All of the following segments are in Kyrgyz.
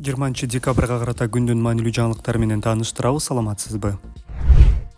20 декабрга карата күндүн маанилүү жаңылыктары менен тааныштырабыз. Саламатсызбы?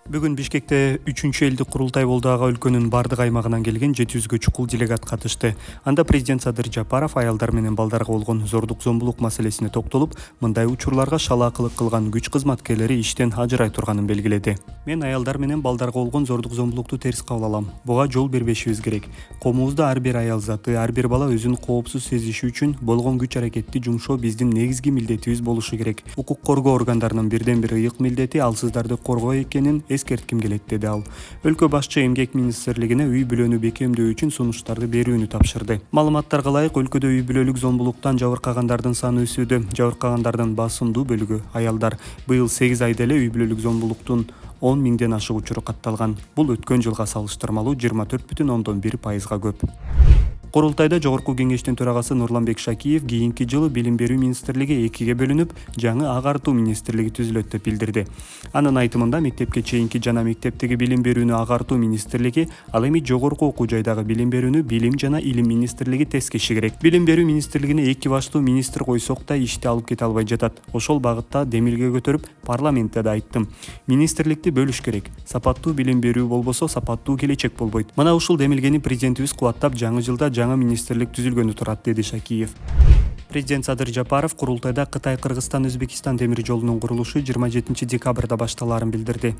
Бүгүн Бишкекте 3-элдик курултай болду. Ага өлкөнүн бардык аймагынан келген 700гө чукул делегат катышты. Анда президент Садыр Жапаров аялдар менен балдарга болгон зордук-зомбулук маселесине токтолуп, мындай учурларга шалаакылык кылган күч кызматкерлери иштен ажырай турганын белгиледи. Мен аялдар менен балдарга болгон зордук-зомбулукту терс кабыл алам. Буга жол бербешибиз керек. Коомубузда ар бир аял заты, ар бир бала өзүн коопсуз сезиши үчүн болгон күч-аракетти жумшоо биздин негизги милдетибиз болушу керек. Укук коргоо органдарынын бирден бир ыйык милдети алсыздарды коргоо экенин эскертким келет, деди ал. Өлкө башчы эмгек министрлигине үй-бүлөнү бекемдөө үчүн сунуштарды берүүнү тапшырды. Маалыматтарга ылайык, өлкөдө үй-бүлөлүк зомбулуктан жабыркагандардын саны өсүүдө. Жабыркагандардын басымдуу бөлүгү аялдар. Быйыл 8 айда эле үй-бүлөлүк зомбулуктун 10 миңден ашык учуру катталган. Бул өткөн жылга салыштырмалуу 24,1%га көп. Курултайда Жогорку кеңештин төрагасы Нурланбек Шакиев кийинки жылы билим берүү министрлиги 2ге бөлүнүп, жаңы агартуу министрлиги түзүлөт деп билдирди. Анын айтымында мектепке чейинки жана мектептеги билим берүүнү агартуу министрлиги, ал эми жогорку окуу жайдагы билим берүүнү билим жана илим министрлиги тескеши керек. Билим берүү министрлигине 2 баштуу министр койсок да ишти алып кете албай жатат. Ошол багытта демилге көтөрүп, парламентте да айттым. Министрликти бөлүш керек. Сапаттуу билим берүү болбосо сапаттуу келечек болбойт. Мына ушул демилгени президентибиз кубаттап, жаңы жылда жаңы министрлик түзүлгөнү турат, деди Шакиев. Президент Садыр Жапаров курултайда Кытай, Кыргызстан, Өзбекстан темир жолунун курулушу 27 декабрда башталаарын билдирди.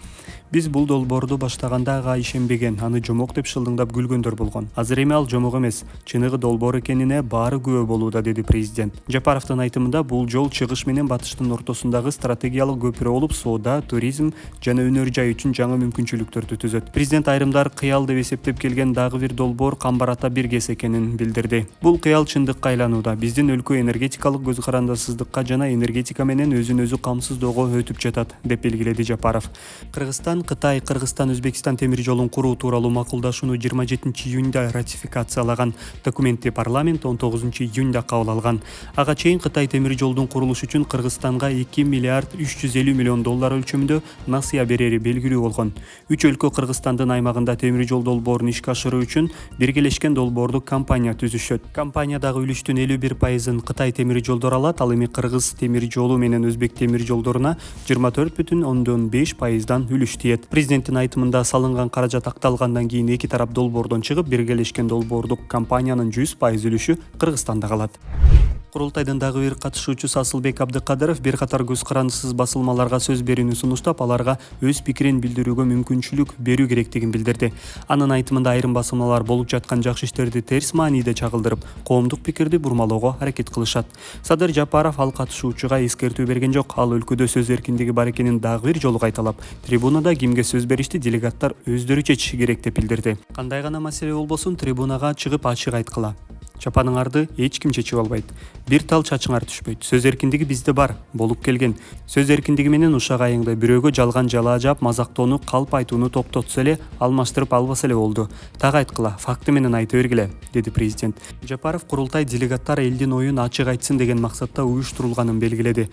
Биз бул долбоорду баштаганда ага ишенбеген, аны жомок деп шылдыңдап күлгөндөр болгон. Азыр эми ал жомок эмес, чыныгы долбоор экенине баары күбө болууда, деди президент. Жапаровдун айтымында бул жол чыгыш менен батыштын ортосундагы стратегиялык көпүрө болуп, соода, туризм жана өнөр жай үчүн жаңы мүмкүнчүлүктөрдү түзөт. Президент айрымдар кыял деп эсептеп келген дагы бир долбоор Камбар ата бир кес экенин билдирди. Бул кыял чындыкка айланууда. Биздин өлкө энергетикалык көз карандысыздыкка жана энергетика менен өзүн өзү камсыздоого өтүп жатат, деп белгиледи Жапаров. Кыргызстан, Кытай, Кыргызстан, Өзбекстан темир жолун куруу тууралуу макулдашууну 27 июнда ратификациялаган. Документти парламент 19 июнда кабыл алган. Ага чейин Кытай темир жолдун курулушу үчүн Кыргызстанга 2 миллиард 350 миллион доллар өлчөмүндө насыя берери белгилүү болгон. 3 өлкө Кыргызстандын аймагында темир жол долбоорун ишке ашыруу үчүн биргелешкен долбоордук компания түзүшөт. Компаниядагы үлүштүн 51%-ын Кытай темир жолдору алат, ал эми Кыргыз темир жолу менен Өзбек темир жолдоруна 24,5%дан үлүш тиет. Президенттин айтымында салынган каражат акталгандан кийин эки тарап долбоордон чыгып, биргелешкен долбоордук компаниянын 100% үлүшү Кыргызстанда калат. Курултайдын дагы бир катышуучусу Асылбек Абдыкадыров бир катар көз карандысыз басылмаларга сөз берүүнү сунуштап, аларга өз пикирин билдирүүгө мүмкүнчүлүк берүү керектигин билдирди. Анын айтымында айрым басылмалар болуп жаткан жакшы иштерди терс мааниде чагылдырып, коомдук пикирди бурмалоого аракет кылышат. Садыр Жапаров ал катышуучуга эскертүү берген жок. Ал өлкөдө сөз эркиндиги бар экенин дагы бир жолу кайталап, трибунада кимге сөз беришти делегаттар өздөрү чечиши керек деп билдирди. Кандай гана маселе болбосун, трибунага чыгып ачык айткыла. Чапаныңарды эч ким чечип албайт. Бир тал чачыңар түшпөйт. Сөз эркиндиги бизде бар, болуп келген. Сөз эркиндиги менен ушак айыңды бирөөгө жалган жалаа жаап, мазактоону, калп айтууну токтотсо эле, алмаштырып албаса эле болду. Так айткыла, факты менен айта бергиле, деди президент. Жапаров курултай делегаттар элдин оюн ачык айтсын деген максатта уюштурулганын белгиледи.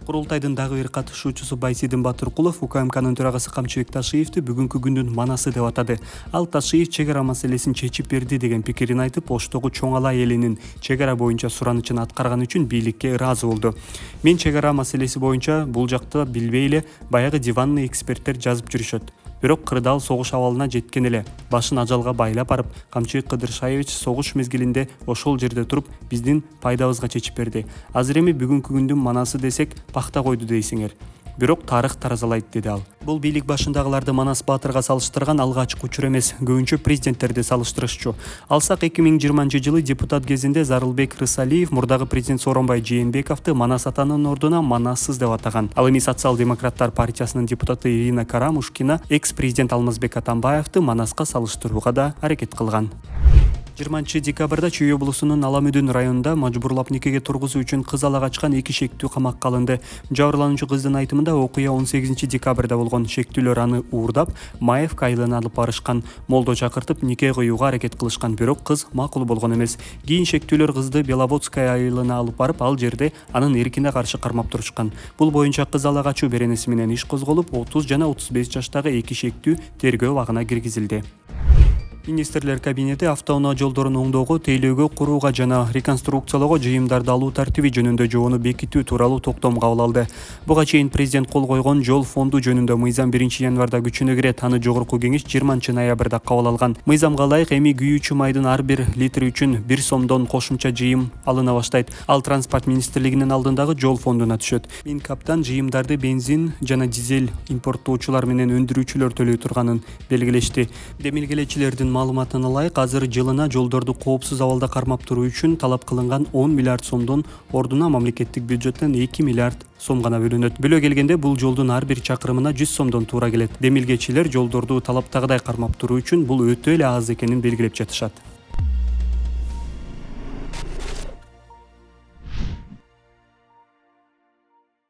Курултайдын дагы бир катышуучусу Байсидин Батыркулов УКМКнын төрагасы Камчыбек Ташиевди бүгүнкү күндүн манасы деп атады. Ал Ташиев чек ара маселесин чечип берди деген пикирин айтып, Оштогу Чоң Ала элинин чек ара боюнча суранычын аткарганы үчүн бийликке ыраазы болду. Мен чек ара маселеси боюнча бул жакта билбей эле баягы диванный эксперттер жазып жүрүшөт. Бирок кырдаал согуш абалына жеткен эле, башын ажалга байлап барып, Камчыбек Кыдыршаевич согуш мезгилинде ошол жерде туруп, биздин пайдабызга чечип берди. Азыр эми бүгүнкү күндүн манасы десек, пахта койду дейсиңер. Бирок тарых таразалайт, деди ал. Бул бийлик башындагыларды Манас Баатырга салыштырган алгачкы учур эмес, көбүнчө президенттерди салыштырышчу. Алсак 2020-жылы депутат кезинде Зарылбек Рысалиев мурдагы президент Сооронбай Жээнбековду Манас атанын ордуна Манассыз деп атаган. Ал эми Социал-демократтар партиясынын депутаты Ирина Карамушкина экс-президент Алмазбек Атамбаевду Манаска салыштырууга да аракет кылган. 20 декабрда Чүй облусунун Аламүдүн районунда мажбурлап никеге тургузуу үчүн кыз ала качкан 2 шектүү камакка алынды. Жабырлануучу кыздын айтымында окуя 18 декабрда болгон. Шектүүлөр аны уурдап, Маевка айылына алып барышкан. Молдо чакыртып нике коюуга аракет кылышкан, бирок кыз макул болгон эмес. Кийин шектүүлөр кызды Беловодская айылына алып барып, ал жерде анын эркине каршы кармап турушкан. Бул боюнча кыз ала качуу беренеси менен иш козголуп, 30 жана 35 жаштагы 2 шектүү тергөө абагына киргизилди. Министрлер кабинети автоунаа жолдорун оңдоого, тейлөөгө, курууга жана реконструкциялоого жыйымдарды алуу тартиби жөнүндө жобону бекитүү тууралуу токтом кабыл алды. Буга чейин президент кол койгон жол фонду жөнүндө мыйзам 1-январда күчүнө кирет. Аны жогорку кеңеш 20-ноябрда кабыл алган. Мыйзамга ылайык эми күйүүчү майдын ар бир литри үчүн 1 сомдон кошумча жыйым алына баштайт. Ал транспорт министрлигинин алдындагы жол фондуна түшөт. Минкаптан жыйымдарды бензин жана дизель импорттоочулар менен өндүрүүчүлөр төлөй турганын белгилешти. Демилгелечилердин маалыматына ылайык, азыр жылына жолдорду коопсуз абалда кармап туруу үчүн талап кылынган 10 миллиард сомдон ордуна мамлекеттик бюджеттен 2 миллиард сом гана бөлүнөт. Бөлө келгенде бул жолдун ар бир чакырымына 100 сомдон туура келет. Демилгечилер жолдорду талаптагыдай кармап туруу үчүн бул өтө эле аз экенин белгилеп жатышат.